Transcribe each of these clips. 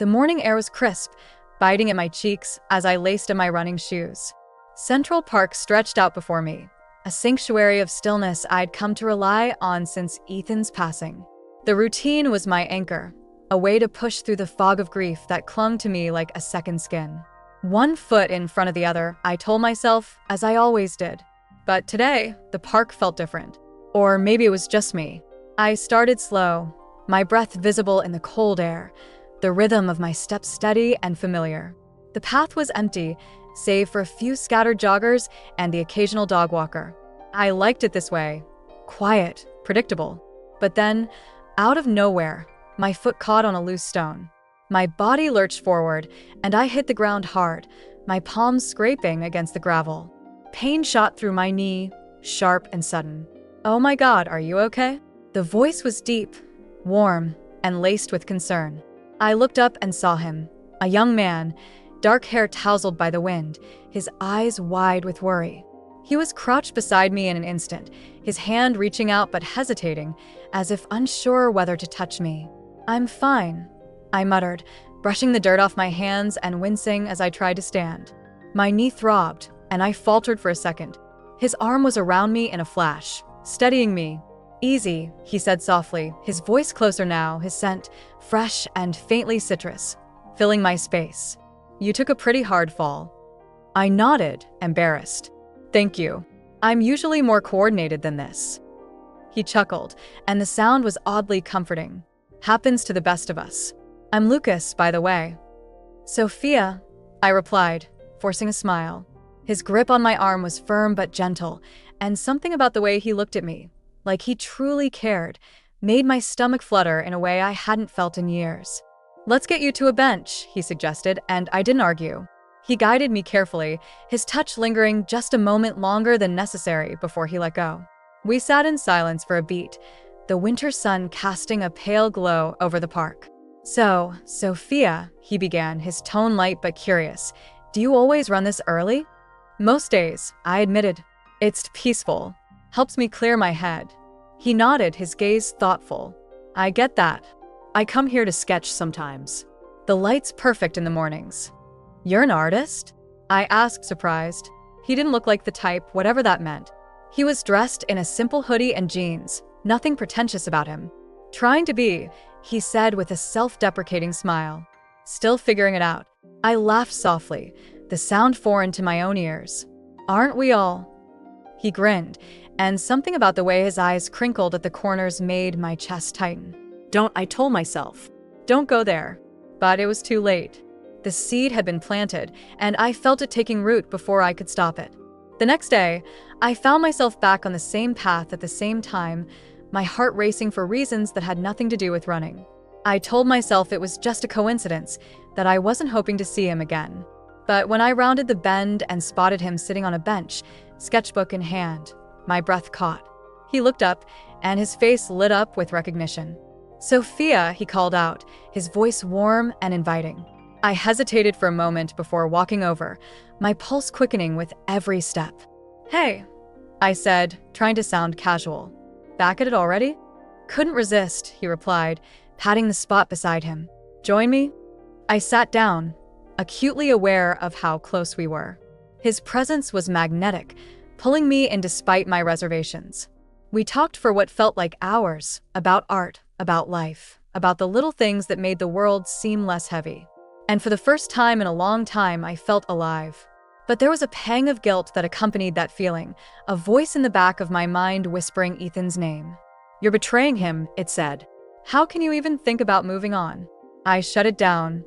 The morning air was crisp, biting at my cheeks as I laced in my running shoes. Central Park stretched out before me, a sanctuary of stillness I'd come to rely on since Ethan's passing. The routine was my anchor, a way to push through the fog of grief that clung to me like a second skin. One foot in front of the other, I told myself, as I always did. But today, the park felt different. Or maybe it was just me. I started slow, my breath visible in the cold air, the rhythm of my steps steady and familiar. The path was empty, save for a few scattered joggers and the occasional dog walker. I liked it this way, quiet, predictable. But then, out of nowhere, my foot caught on a loose stone. My body lurched forward, and I hit the ground hard, my palms scraping against the gravel. Pain shot through my knee, sharp and sudden. "Oh my God, are you okay?" The voice was deep, warm, and laced with concern. I looked up and saw him, a young man, dark hair tousled by the wind, his eyes wide with worry. He was crouched beside me in an instant, his hand reaching out but hesitating, as if unsure whether to touch me. "I'm fine," I muttered, brushing the dirt off my hands and wincing as I tried to stand. My knee throbbed, and I faltered for a second. His arm was around me in a flash, steadying me. "Easy," he said softly, his voice closer now, his scent fresh and faintly citrus, filling my space. "You took a pretty hard fall." I nodded, embarrassed. "Thank you. I'm usually more coordinated than this." He chuckled, and the sound was oddly comforting. "Happens to the best of us. I'm Lucas, by the way." "Sophia," I replied, forcing a smile. His grip on my arm was firm but gentle, and something about the way he looked at me, like he truly cared, made my stomach flutter in a way I hadn't felt in years. "Let's get you to a bench," he suggested, and I didn't argue. He guided me carefully, his touch lingering just a moment longer than necessary before he let go. We sat in silence for a beat, the winter sun casting a pale glow over the park. "So, Sophia," he began, his tone light but curious, "do you always run this early?" "Most days," I admitted. "It's peaceful. Helps me clear my head." He nodded, his gaze thoughtful. "I get that. I come here to sketch sometimes. The light's perfect in the mornings." "You're an artist?" I asked, surprised. He didn't look like the type, whatever that meant. He was dressed in a simple hoodie and jeans, nothing pretentious about him. "Trying to be," he said with a self-deprecating smile. "Still figuring it out." I laughed softly, the sound foreign to my own ears. "Aren't we all?" He grinned, and something about the way his eyes crinkled at the corners made my chest tighten. I told myself, "Don't go there." But it was too late. The seed had been planted, and I felt it taking root before I could stop it. The next day, I found myself back on the same path at the same time, my heart racing for reasons that had nothing to do with running. I told myself it was just a coincidence, that I wasn't hoping to see him again. But when I rounded the bend and spotted him sitting on a bench, sketchbook in hand, my breath caught. He looked up, and his face lit up with recognition. "Sophia," he called out, his voice warm and inviting. I hesitated for a moment before walking over, my pulse quickening with every step. "Hey," I said, trying to sound casual. "Back at it already?" "Couldn't resist," he replied, patting the spot beside him. "Join me?" I sat down, acutely aware of how close we were. His presence was magnetic, pulling me in despite my reservations. We talked for what felt like hours, about art, about life, about the little things that made the world seem less heavy. And for the first time in a long time, I felt alive. But there was a pang of guilt that accompanied that feeling, a voice in the back of my mind whispering Ethan's name. "You're betraying him," it said. "How can you even think about moving on?" I shut it down,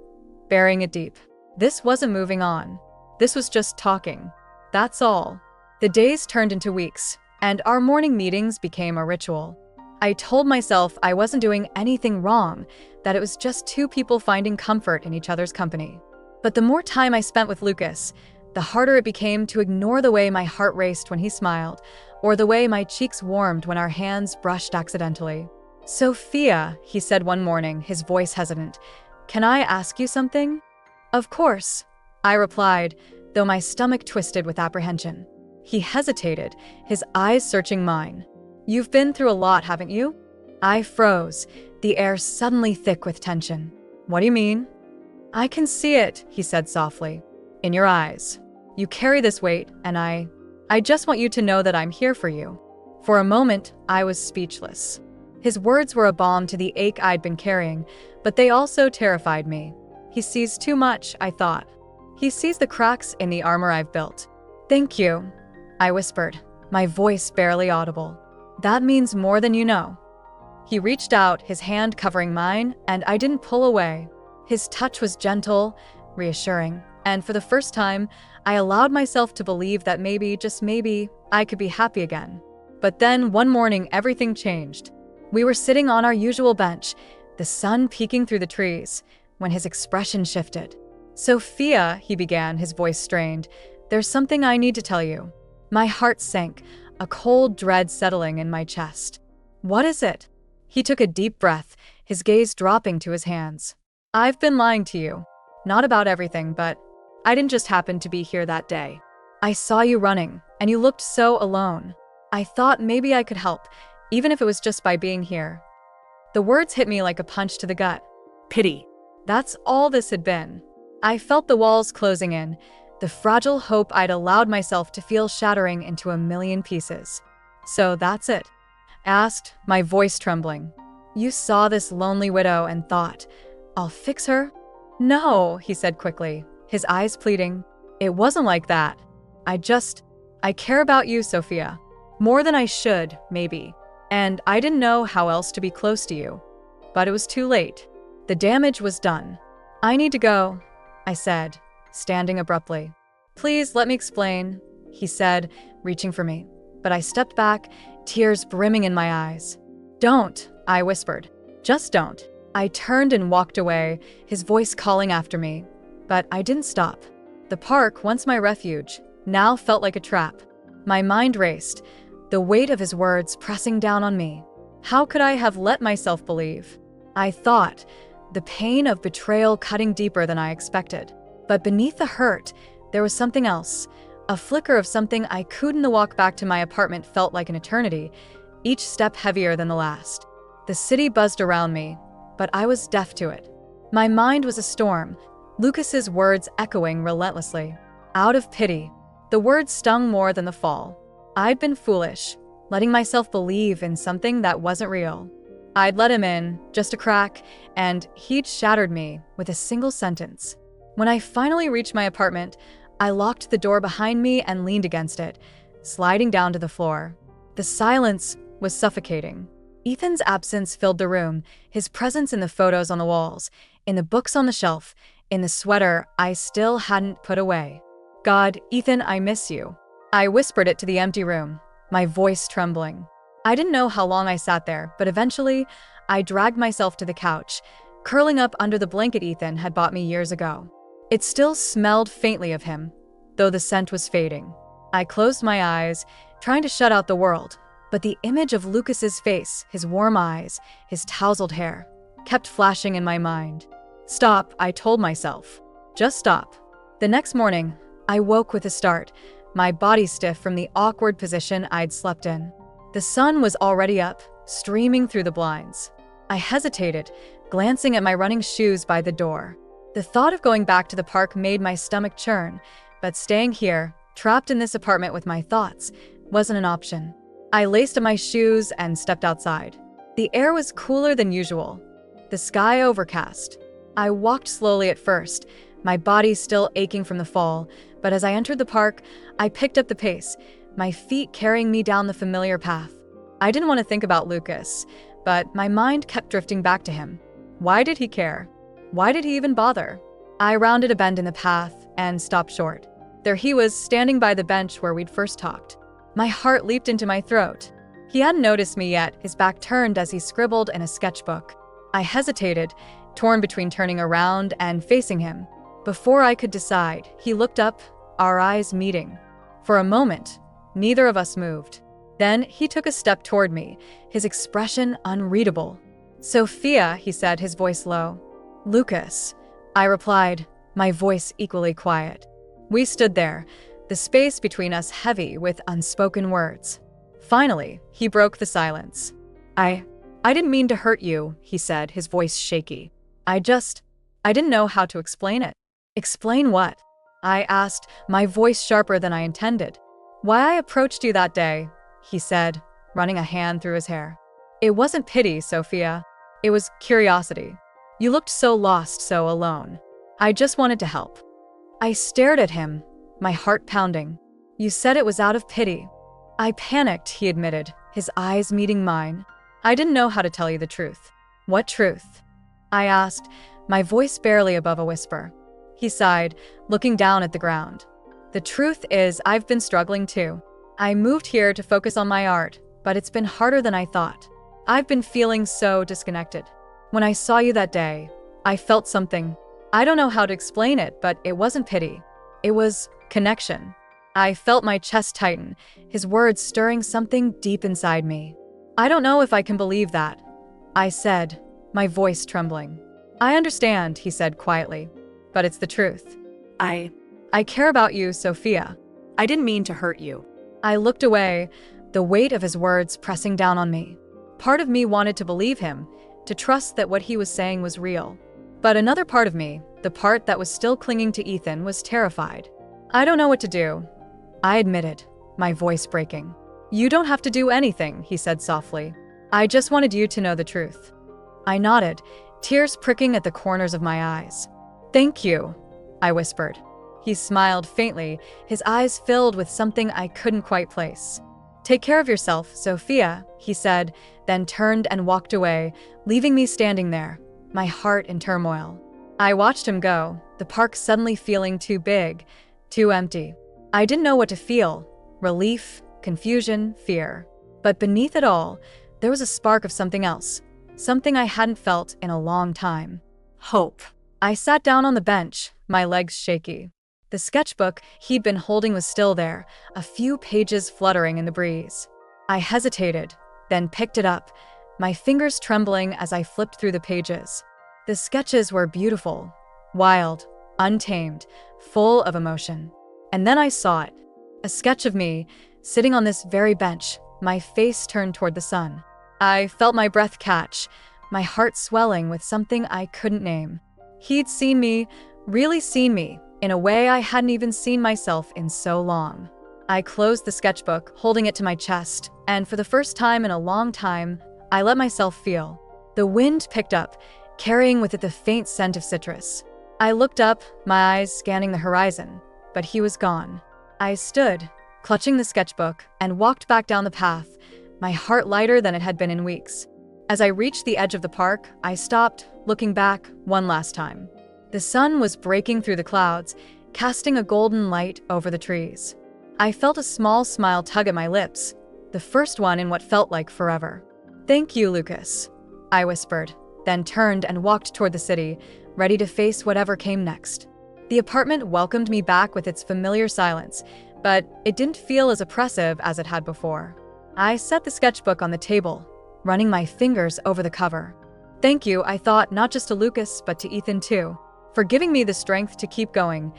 burying it deep. This wasn't moving on. This was just talking. That's all. The days turned into weeks, and our morning meetings became a ritual. I told myself I wasn't doing anything wrong, that it was just two people finding comfort in each other's company. But the more time I spent with Lucas, the harder it became to ignore the way my heart raced when he smiled, or the way my cheeks warmed when our hands brushed accidentally. "Sophia," he said one morning, his voice hesitant, "can I ask you something?" "Of course," I replied, though my stomach twisted with apprehension. He hesitated, his eyes searching mine. "You've been through a lot, haven't you?" I froze, the air suddenly thick with tension. "What do you mean?" I can see it, he said softly. In your eyes. You carry this weight, and I just want you to know that I'm here for you. For a moment, I was speechless. His words were a balm to the ache I'd been carrying, but they also terrified me. He sees too much, I thought. He sees the cracks in the armor I've built. Thank you, I whispered, my voice barely audible. That means more than you know. He reached out, his hand covering mine, and I didn't pull away. His touch was gentle, reassuring, and for the first time, I allowed myself to believe that maybe, just maybe, I could be happy again. But then, one morning, everything changed. We were sitting on our usual bench, the sun peeking through the trees, when his expression shifted. Sophia, he began, his voice strained, there's something I need to tell you. My heart sank, a cold dread settling in my chest. What is it? He took a deep breath, his gaze dropping to his hands. I've been lying to you. Not about everything, but I didn't just happen to be here that day. I saw you running, and you looked so alone. I thought maybe I could help, even if it was just by being here. The words hit me like a punch to the gut. Pity. That's all this had been. I felt the walls closing in, the fragile hope I'd allowed myself to feel shattering into a million pieces. So that's it? Asked, my voice trembling. You saw this lonely widow and thought, I'll fix her? No, he said quickly, his eyes pleading. It wasn't like that. I care about you, Sophia. More than I should, maybe. And I didn't know how else to be close to you. But it was too late. The damage was done. I need to go, I said, standing abruptly. Please let me explain, he said, reaching for me. But I stepped back, tears brimming in my eyes. Don't, I whispered. Just don't. I turned and walked away, his voice calling after me. But I didn't stop. The park, once my refuge, now felt like a trap. My mind raced, the weight of his words pressing down on me. How could I have let myself believe? I thought, the pain of betrayal cutting deeper than I expected. But beneath the hurt, there was something else, a flicker of something I couldn't. The walk back to my apartment felt like an eternity, each step heavier than the last. The city buzzed around me, but I was deaf to it. My mind was a storm, Lucas's words echoing relentlessly. Out of pity. The words stung more than the fall. I'd been foolish, letting myself believe in something that wasn't real. I'd let him in, just a crack, and he'd shattered me with a single sentence. When I finally reached my apartment, I locked the door behind me and leaned against it, sliding down to the floor. The silence was suffocating. Ethan's absence filled the room, his presence in the photos on the walls, in the books on the shelf, in the sweater I still hadn't put away. God, Ethan, I miss you. I whispered it to the empty room, my voice trembling. I didn't know how long I sat there, but eventually, I dragged myself to the couch, curling up under the blanket Ethan had bought me years ago. It still smelled faintly of him, though the scent was fading. I closed my eyes, trying to shut out the world, but the image of Lucas's face, his warm eyes, his tousled hair, kept flashing in my mind. Stop, I told myself. Just stop. The next morning, I woke with a start, my body stiff from the awkward position I'd slept in. The sun was already up, streaming through the blinds. I hesitated, glancing at my running shoes by the door. The thought of going back to the park made my stomach churn, but staying here, trapped in this apartment with my thoughts, wasn't an option. I laced up my shoes and stepped outside. The air was cooler than usual, the sky overcast. I walked slowly at first, my body still aching from the fall, but as I entered the park, I picked up the pace, my feet carrying me down the familiar path. I didn't want to think about Lucas, but my mind kept drifting back to him. Why did he care? Why did he even bother? I rounded a bend in the path and stopped short. There he was, standing by the bench where we'd first talked. My heart leaped into my throat. He hadn't noticed me yet, his back turned as he scribbled in a sketchbook. I hesitated, torn between turning around and facing him. Before I could decide, he looked up, our eyes meeting. For a moment, neither of us moved. Then he took a step toward me, his expression unreadable. Sophia, he said, his voice low. Lucas, I replied, my voice equally quiet. We stood there, the space between us heavy with unspoken words. Finally, he broke the silence. I didn't mean to hurt you, he said, his voice shaky. I I didn't know how to explain it. Explain what? I asked, my voice sharper than I intended. Why I approached you that day, he said, running a hand through his hair. It wasn't pity, Sophia. It was curiosity. You looked so lost, so alone. I just wanted to help. I stared at him, my heart pounding. You said it was out of pity. I panicked, he admitted, his eyes meeting mine. I didn't know how to tell you the truth. What truth? I asked, my voice barely above a whisper. He sighed, looking down at the ground. The truth is, I've been struggling too. I moved here to focus on my art, but it's been harder than I thought. I've been feeling so disconnected. When I saw you that day, I felt something. I don't know how to explain it, but it wasn't pity. It was connection. I felt my chest tighten, his words stirring something deep inside me. I don't know if I can believe that, I said, my voice trembling. I understand, he said quietly, but it's the truth. I care about you, Sophia. I didn't mean to hurt you. I looked away, the weight of his words pressing down on me. Part of me wanted to believe him, to trust that what he was saying was real. But another part of me, the part that was still clinging to Ethan, was terrified. I don't know what to do, I admitted, my voice breaking. You don't have to do anything, he said softly. I just wanted you to know the truth. I nodded, tears pricking at the corners of my eyes. Thank you, I whispered. He smiled faintly, his eyes filled with something I couldn't quite place. Take care of yourself, Sophia, he said, then turned and walked away, leaving me standing there, my heart in turmoil. I watched him go, the park suddenly feeling too big, too empty. I didn't know what to feel, relief, confusion, fear. But beneath it all, there was a spark of something else, something I hadn't felt in a long time. Hope. I sat down on the bench, my legs shaky. The sketchbook he'd been holding was still there, a few pages fluttering in the breeze. I hesitated, then picked it up, my fingers trembling as I flipped through the pages. The sketches were beautiful, wild, untamed, full of emotion. And then I saw it. A sketch of me, sitting on this very bench, my face turned toward the sun. I felt my breath catch, my heart swelling with something I couldn't name. He'd seen me, really seen me, in a way I hadn't even seen myself in so long. I closed the sketchbook, holding it to my chest, and for the first time in a long time, I let myself feel. The wind picked up, carrying with it the faint scent of citrus. I looked up, my eyes scanning the horizon, but he was gone. I stood, clutching the sketchbook, and walked back down the path, my heart lighter than it had been in weeks. As I reached the edge of the park, I stopped, looking back one last time. The sun was breaking through the clouds, casting a golden light over the trees. I felt a small smile tug at my lips, the first one in what felt like forever. Thank you, Lucas, I whispered, then turned and walked toward the city, ready to face whatever came next. The apartment welcomed me back with its familiar silence, but it didn't feel as oppressive as it had before. I set the sketchbook on the table, running my fingers over the cover. Thank you, I thought, not just to Lucas, but to Ethan too, for giving me the strength to keep going,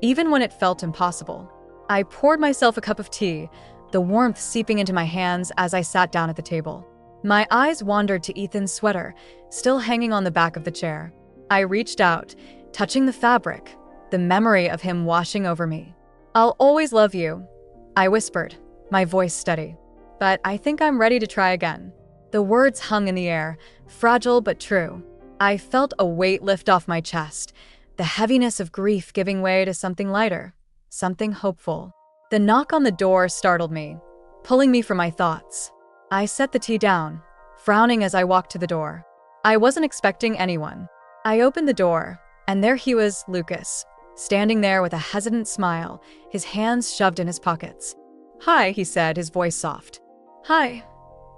even when it felt impossible. I poured myself a cup of tea, the warmth seeping into my hands as I sat down at the table. My eyes wandered to Ethan's sweater, still hanging on the back of the chair. I reached out, touching the fabric, the memory of him washing over me. I'll always love you, I whispered, my voice steady. But I think I'm ready to try again. The words hung in the air, fragile but true. I felt a weight lift off my chest, the heaviness of grief giving way to something lighter, something hopeful. The knock on the door startled me, pulling me from my thoughts. I set the tea down, frowning as I walked to the door. I wasn't expecting anyone. I opened the door, and there he was, Lucas, standing there with a hesitant smile, his hands shoved in his pockets. Hi, he said, his voice soft. Hi,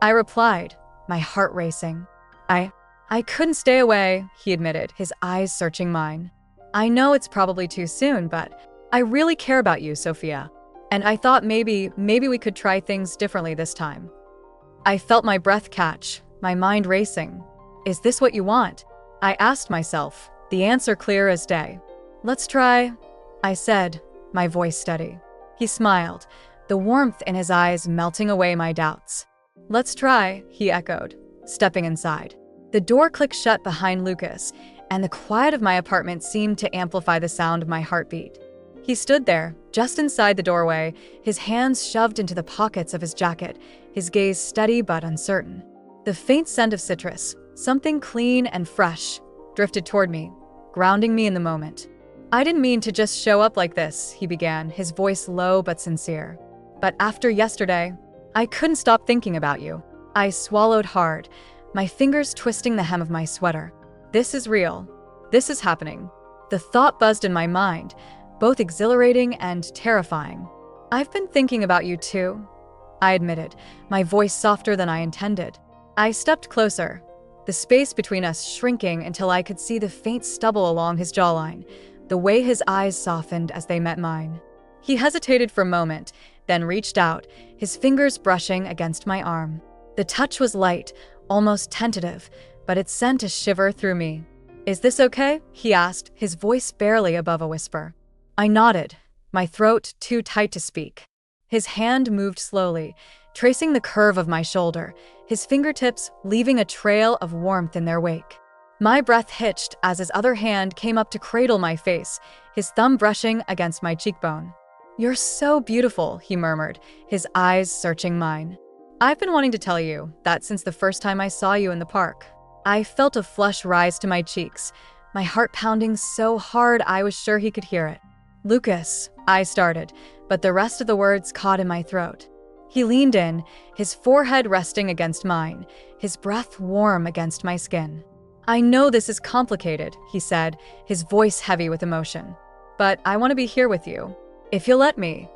I replied, my heart racing. I couldn't stay away, he admitted, his eyes searching mine. I know it's probably too soon, but I really care about you, Sophia. And I thought maybe we could try things differently this time. I felt my breath catch, my mind racing. Is this what you want? I asked myself, the answer clear as day. Let's try, I said, my voice steady. He smiled, the warmth in his eyes melting away my doubts. Let's try, he echoed, stepping inside. The door clicked shut behind Lucas, and the quiet of my apartment seemed to amplify the sound of my heartbeat. He stood there, just inside the doorway, his hands shoved into the pockets of his jacket, his gaze steady but uncertain. The faint scent of citrus, something clean and fresh, drifted toward me, grounding me in the moment. "I didn't mean to just show up like this," he began, his voice low but sincere. "But after yesterday, I couldn't stop thinking about you." I swallowed hard, my fingers twisting the hem of my sweater. This is real. This is happening. The thought buzzed in my mind, both exhilarating and terrifying. "I've been thinking about you too," I admitted, my voice softer than I intended. I stepped closer, the space between us shrinking until I could see the faint stubble along his jawline, the way his eyes softened as they met mine. He hesitated for a moment, then reached out, his fingers brushing against my arm. The touch was light, almost tentative, but it sent a shiver through me. "Is this okay?" he asked, his voice barely above a whisper. I nodded, my throat too tight to speak. His hand moved slowly, tracing the curve of my shoulder, his fingertips leaving a trail of warmth in their wake. My breath hitched as his other hand came up to cradle my face, his thumb brushing against my cheekbone. "You're so beautiful," he murmured, his eyes searching mine. "I've been wanting to tell you that since the first time I saw you in the park." I felt a flush rise to my cheeks, my heart pounding so hard I was sure he could hear it. "Lucas," I started, but the rest of the words caught in my throat. He leaned in, his forehead resting against mine, his breath warm against my skin. "I know this is complicated," he said, his voice heavy with emotion. "But I want to be here with you, if you'll let me."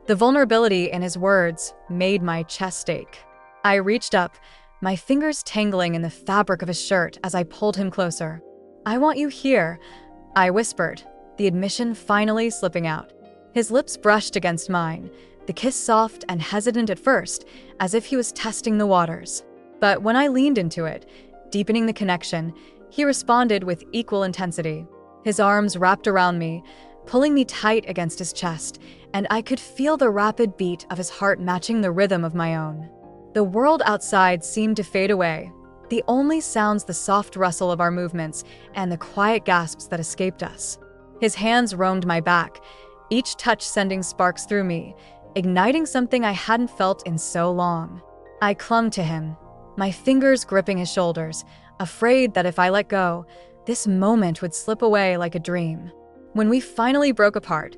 The vulnerability in his words made my chest ache. I reached up, my fingers tangling in the fabric of his shirt as I pulled him closer. "I want you here," I whispered, the admission finally slipping out. His lips brushed against mine, the kiss soft and hesitant at first, as if he was testing the waters. But when I leaned into it, deepening the connection, he responded with equal intensity. His arms wrapped around me, pulling me tight against his chest, and I could feel the rapid beat of his heart matching the rhythm of my own. The world outside seemed to fade away, the only sounds the soft rustle of our movements and the quiet gasps that escaped us. His hands roamed my back, each touch sending sparks through me, igniting something I hadn't felt in so long. I clung to him, my fingers gripping his shoulders, afraid that if I let go, this moment would slip away like a dream. When we finally broke apart,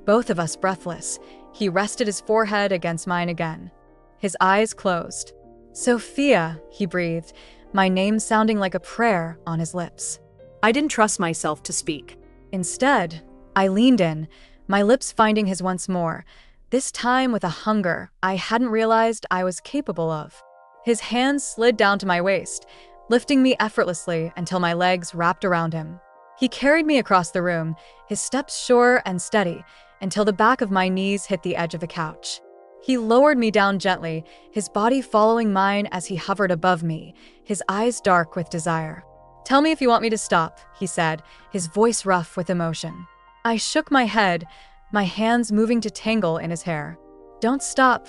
both of us breathless, he rested his forehead against mine again. His eyes closed. "Sophia," he breathed, my name sounding like a prayer on his lips. I didn't trust myself to speak. Instead, I leaned in, my lips finding his once more, this time with a hunger I hadn't realized I was capable of. His hands slid down to my waist, lifting me effortlessly until my legs wrapped around him. He carried me across the room, his steps sure and steady, until the back of my knees hit the edge of the couch. He lowered me down gently, his body following mine as he hovered above me, his eyes dark with desire. "Tell me if you want me to stop," he said, his voice rough with emotion. I shook my head, my hands moving to tangle in his hair. "Don't stop,"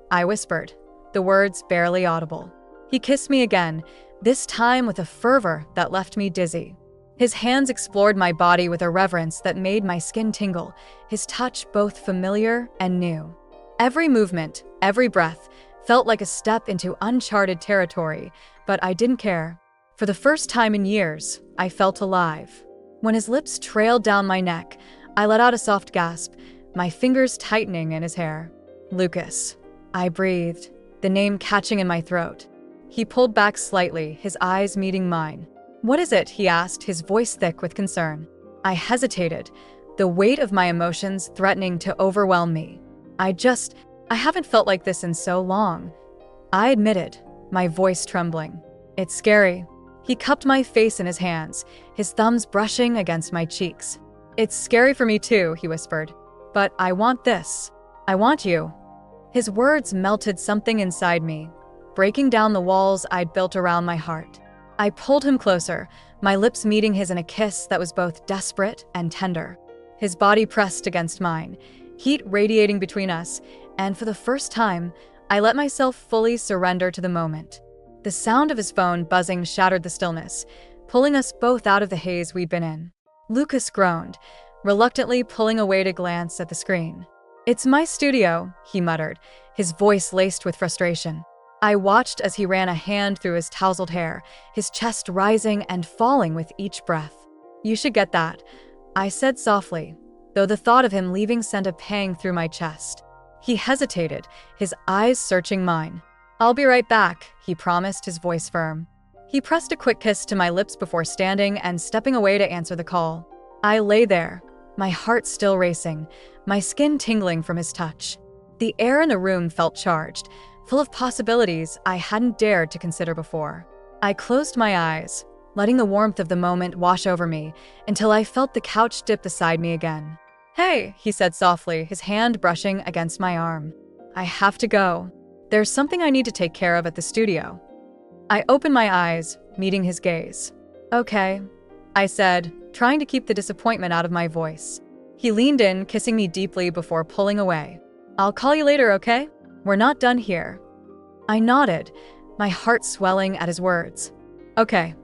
I whispered, the words barely audible. He kissed me again, this time with a fervor that left me dizzy. His hands explored my body with a reverence that made my skin tingle, his touch both familiar and new. Every movement, every breath, felt like a step into uncharted territory, but I didn't care. For the first time in years, I felt alive. When his lips trailed down my neck, I let out a soft gasp, my fingers tightening in his hair. "Lucas," I breathed, the name catching in my throat. He pulled back slightly, his eyes meeting mine. "What is it?" he asked, his voice thick with concern. I hesitated, the weight of my emotions threatening to overwhelm me. I haven't felt like this in so long," I admitted, my voice trembling. "It's scary." He cupped my face in his hands, his thumbs brushing against my cheeks. "It's scary for me too," he whispered. "But I want this. I want you." His words melted something inside me, breaking down the walls I'd built around my heart. I pulled him closer, my lips meeting his in a kiss that was both desperate and tender. His body pressed against mine, heat radiating between us, and for the first time, I let myself fully surrender to the moment. The sound of his phone buzzing shattered the stillness, pulling us both out of the haze we'd been in. Lucas groaned, reluctantly pulling away to glance at the screen. "It's my studio," he muttered, his voice laced with frustration. I watched as he ran a hand through his tousled hair, his chest rising and falling with each breath. "You should get that," I said softly, though the thought of him leaving sent a pang through my chest. He hesitated, his eyes searching mine. "I'll be right back," he promised, his voice firm. He pressed a quick kiss to my lips before standing and stepping away to answer the call. I lay there, my heart still racing, my skin tingling from his touch. The air in the room felt charged, full of possibilities I hadn't dared to consider before. I closed my eyes, letting the warmth of the moment wash over me until I felt the couch dip beside me again. "Hey," he said softly, his hand brushing against my arm. "I have to go. There's something I need to take care of at the studio." I opened my eyes, meeting his gaze. "Okay," I said, trying to keep the disappointment out of my voice. He leaned in, kissing me deeply before pulling away. "I'll call you later, okay? We're not done here." I nodded, my heart swelling at his words. "Okay."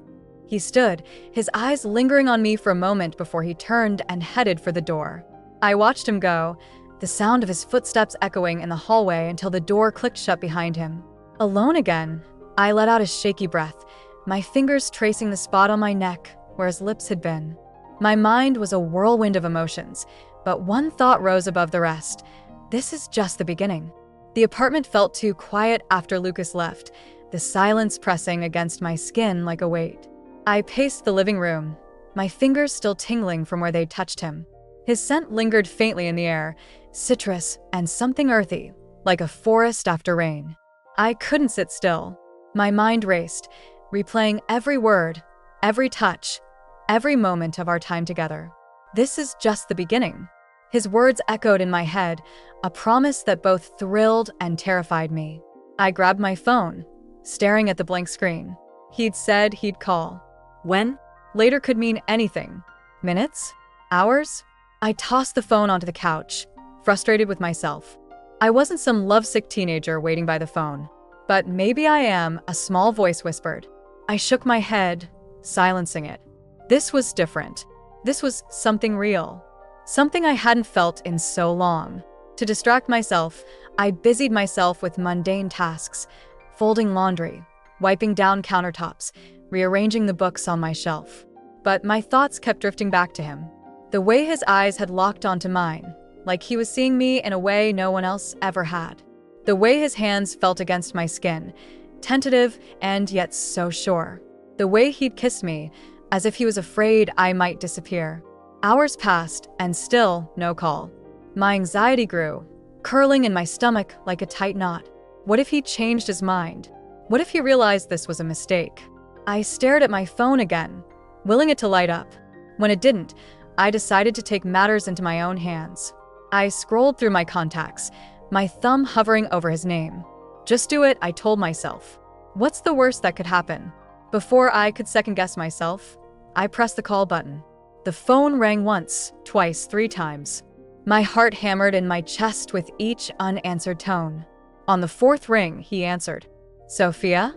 He stood, his eyes lingering on me for a moment before he turned and headed for the door. I watched him go, the sound of his footsteps echoing in the hallway until the door clicked shut behind him. Alone again, I let out a shaky breath, my fingers tracing the spot on my neck where his lips had been. My mind was a whirlwind of emotions, but one thought rose above the rest. This is just the beginning. The apartment felt too quiet after Lucas left, the silence pressing against my skin like a weight. I paced the living room, my fingers still tingling from where they'd touched him. His scent lingered faintly in the air, citrus and something earthy, like a forest after rain. I couldn't sit still. My mind raced, replaying every word, every touch, every moment of our time together. This is just the beginning. His words echoed in my head, a promise that both thrilled and terrified me. I grabbed my phone, staring at the blank screen. He'd said he'd call. When? Later could mean anything. Minutes? Hours? I tossed the phone onto the couch, frustrated with myself. I wasn't some lovesick teenager waiting by the phone. But maybe I am, a small voice whispered. I shook my head, silencing it. This was different. This was something real. Something I hadn't felt in so long. To distract myself, I busied myself with mundane tasks, folding laundry, wiping down countertops, rearranging the books on my shelf. But my thoughts kept drifting back to him. The way his eyes had locked onto mine, like he was seeing me in a way no one else ever had. The way his hands felt against my skin, tentative and yet so sure. The way he'd kissed me, as if he was afraid I might disappear. Hours passed, and still no call. My anxiety grew, curling in my stomach like a tight knot. What if he changed his mind? What if he realized this was a mistake? I stared at my phone again, willing it to light up. When it didn't, I decided to take matters into my own hands. I scrolled through my contacts, my thumb hovering over his name. Just do it, I told myself. What's the worst that could happen? Before I could second-guess myself, I pressed the call button. The phone rang once, twice, 3 times. My heart hammered in my chest with each unanswered tone. On the 4th ring, he answered. "Sophia?"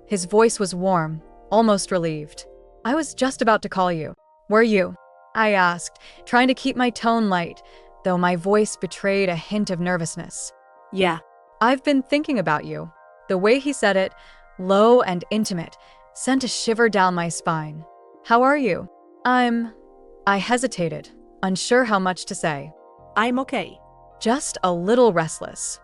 His voice was warm, almost relieved. "I was just about to call you. Were you?" I asked, trying to keep my tone light, though my voice betrayed a hint of nervousness. Yeah. "I've been thinking about you." The way he said it, low and intimate, sent a shiver down my spine. "How are you?" I hesitated, unsure how much to say. I'm okay. "Just a little restless."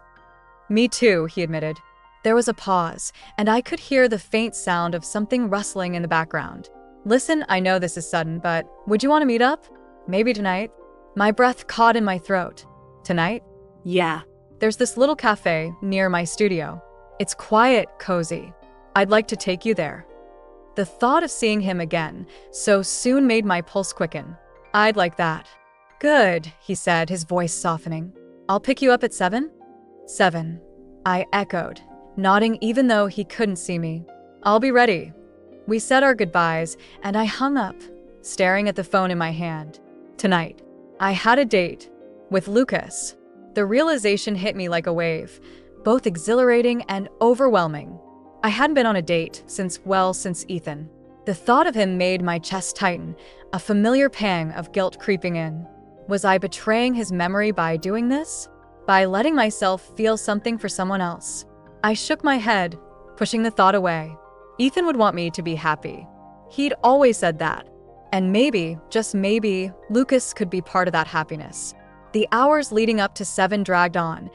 "Me too," he admitted. There was a pause, and I could hear the faint sound of something rustling in the background. "Listen, I know this is sudden, but would you want to meet up? Maybe tonight?" My breath caught in my throat. "Tonight?" Yeah. "There's this little cafe near my studio. It's quiet, cozy. I'd like to take you there." The thought of seeing him again so soon made my pulse quicken. "I'd like that." "Good," he said, his voice softening. "I'll pick you up at 7? 7. I echoed, nodding even though he couldn't see me. "I'll be ready." We said our goodbyes, and I hung up, staring at the phone in my hand. Tonight, I had a date with Lucas. The realization hit me like a wave, both exhilarating and overwhelming. I hadn't been on a date since Ethan. The thought of him made my chest tighten, a familiar pang of guilt creeping in. Was I betraying his memory by doing this? By letting myself feel something for someone else? I shook my head, pushing the thought away. Ethan would want me to be happy. He'd always said that. And maybe, just maybe, Lucas could be part of that happiness. The hours leading up to 7 dragged on,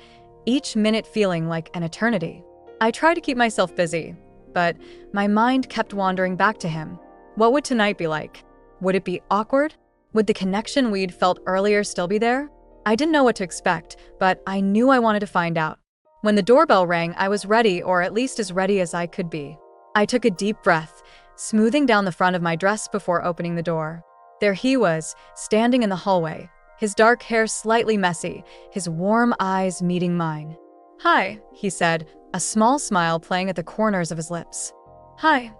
each minute feeling like an eternity. I tried to keep myself busy, but my mind kept wandering back to him. What would tonight be like? Would it be awkward? Would the connection we'd felt earlier still be there? I didn't know what to expect, but I knew I wanted to find out. When the doorbell rang, I was ready, or at least as ready as I could be. I took a deep breath, smoothing down the front of my dress before opening the door. There he was, standing in the hallway, his dark hair slightly messy, his warm eyes meeting mine. "Hi," he said, a small smile playing at the corners of his lips. "Hi,"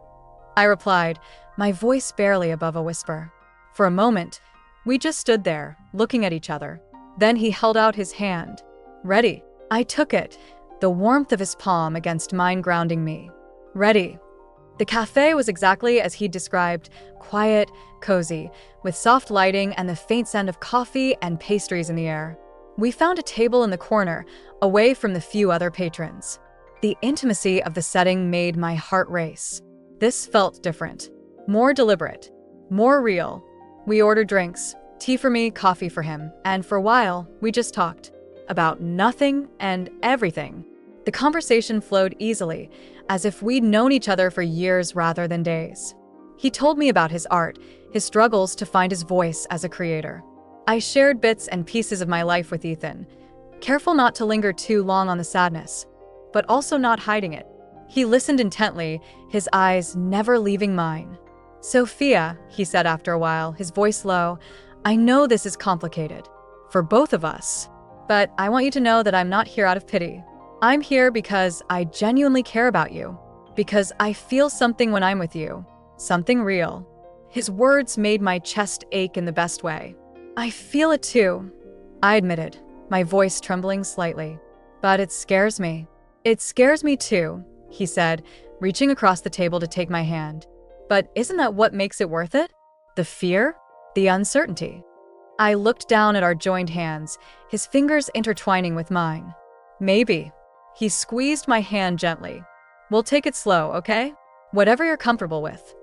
I replied, my voice barely above a whisper. For a moment, we just stood there, looking at each other. Then he held out his hand. "Ready?" I took it, the warmth of his palm against mine grounding me. "Ready." The cafe was exactly as he'd described, quiet, cozy, with soft lighting and the faint scent of coffee and pastries in the air. We found a table in the corner, away from the few other patrons. The intimacy of the setting made my heart race. This felt different, more deliberate, more real. We ordered drinks, tea for me, coffee for him, and for a while, we just talked. About nothing and everything. The conversation flowed easily, as if we'd known each other for years rather than days. He told me about his art, his struggles to find his voice as a creator. I shared bits and pieces of my life with Ethan, careful not to linger too long on the sadness, but also not hiding it. He listened intently, his eyes never leaving mine. "Sophia," he said after a while, his voice low, "I know this is complicated, for both of us, but I want you to know that I'm not here out of pity. I'm here because I genuinely care about you, because I feel something when I'm with you, something real." His words made my chest ache in the best way. "I feel it too," I admitted, my voice trembling slightly. "But it scares me." "It scares me too," he said, reaching across the table to take my hand. "But isn't that what makes it worth it? The fear? The uncertainty?" I looked down at our joined hands, his fingers intertwining with mine. "Maybe." He squeezed my hand gently. "We'll take it slow, okay? Whatever you're comfortable with."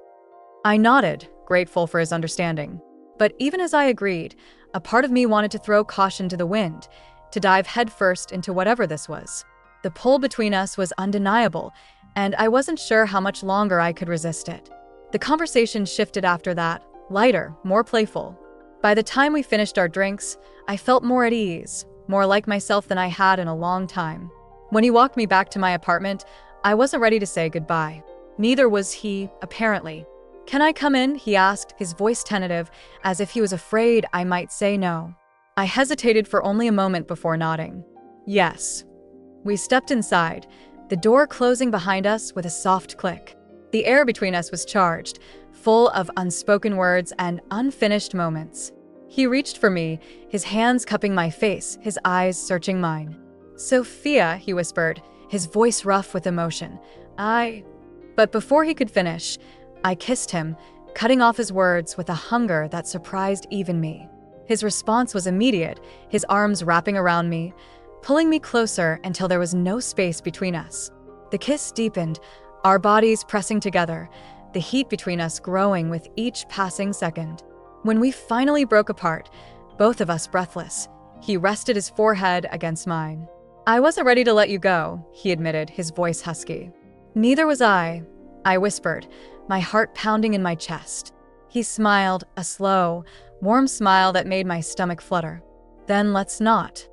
I nodded, grateful for his understanding. But even as I agreed, a part of me wanted to throw caution to the wind, to dive headfirst into whatever this was. The pull between us was undeniable, and I wasn't sure how much longer I could resist it. The conversation shifted after that, lighter, more playful. By the time we finished our drinks, I felt more at ease, more like myself than I had in a long time. When he walked me back to my apartment, I wasn't ready to say goodbye. Neither was he, apparently. "Can I come in?" he asked, his voice tentative, as if he was afraid I might say no. I hesitated for only a moment before nodding. "Yes." We stepped inside, the door closing behind us with a soft click. The air between us was charged, full of unspoken words and unfinished moments. He reached for me, his hands cupping my face, his eyes searching mine. "Sophia," he whispered, his voice rough with emotion. But before he could finish, I kissed him, cutting off his words with a hunger that surprised even me. His response was immediate, his arms wrapping around me, pulling me closer until there was no space between us. The kiss deepened, our bodies pressing together, the heat between us growing with each passing second. When we finally broke apart, both of us breathless, he rested his forehead against mine. "I wasn't ready to let you go," he admitted, his voice husky. "Neither was I whispered, my heart pounding in my chest. He smiled, a slow, warm smile that made my stomach flutter. "Then let's not."